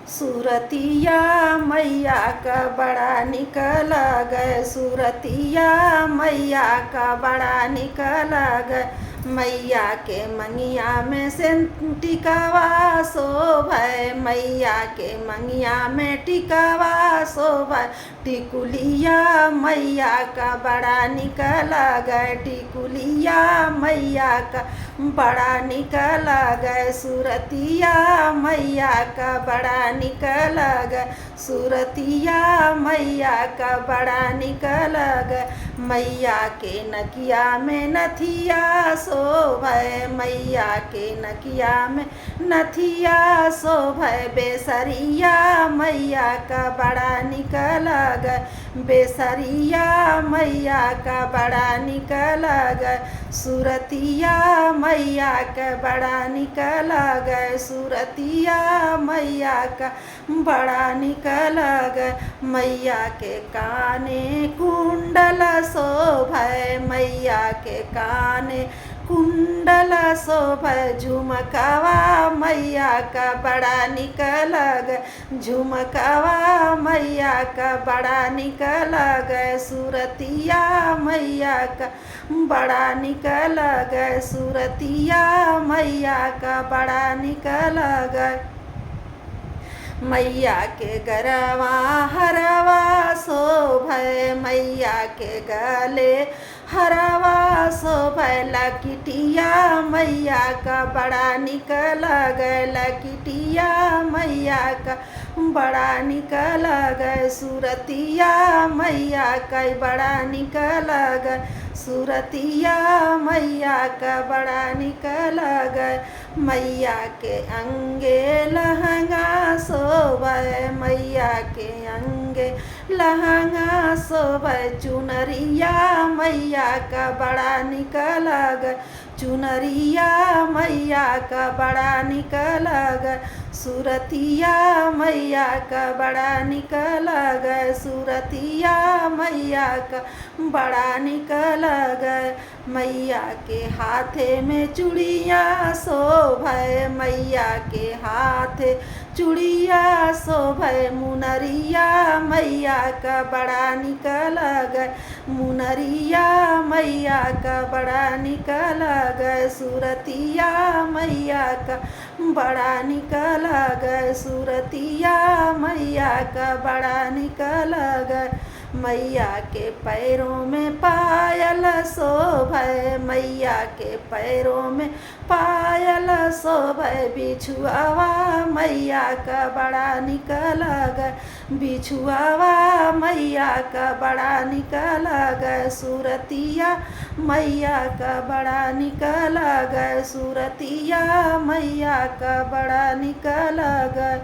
सूरतिया मैया का बड़ा निकल गए, सूरतिया मैया का बड़ा निकल गए। मैया के मंगिया में से टिकावा शोभै, मैया के मंगिया में टिकावा शोभै। टिकुलिया मैया का बड़ा निकल गए, टिकुलिया मैया का बड़ा निकल गए। सूरतिया मैया का बड़ा निकल गए, सूरतिया मैया का बड़ा निकल गए। मैया के नकिया में नथिया शोभै, मैया के नकिया में नथिया शोभै। बेसरिया मैया का बड़ा निकल गए, बेसरिया मैया का बड़ा निकल गए। सूरतिया मैया का बड़ा निकल गए, सूरतिया मैया का बड़ा निकल गए। मैया के काने कुंडल शोभै, मैया के काने कुंडल शोभै। झुमकावा मैया का बड़ा निकल गए, झुमकावा मैया का बड़ा निकल गए। सूरतिया मैया का बड़ा निकल गए, सूरतिया मैया का बड़ा निकल गए। मैया के गरवा हरवा शोभै, मैया के गले हरवा शोभै। लकिटिया मैया का बड़ा निकल गए, लकिटिया मैया का बड़ा निकल गए। सूरतिया मैया का बड़ा निकल गए, सूरतिया मैया का बड़ा निकल गए। मैया के अंगे लहंगा शोभै, मैया के अंगे लहंगा शोभै। चुनरिया मैया का बड़ा निकल गए, चुनरिया मैया का बड़ा निकल गए। सूरतिया मैया का बड़ा निकल गए, सूरतिया मैया का बड़ा निकल गए। मैया के हाथे में चूड़िया शोभै, मैया के हाथे चूड़िया शोभै। मुनरिया मैया का बड़ा निकल गए, मुनरिया मैया का बड़ा निकल गए। सूरतिया मैया का बड़ा निकल गए, सूरतिया मैया का बड़ा निकल गए। मैया के पैरों में पायल शोभै, मैया के पैरों में पायल शोभै। बिछुआवा मैया का बड़ा निकल गए, बिछुआवा मैया का बड़ा निकल गए। सूरतिया मैया का बड़ा निकल गए, सूरतिया मैया का बड़ा निकल गए।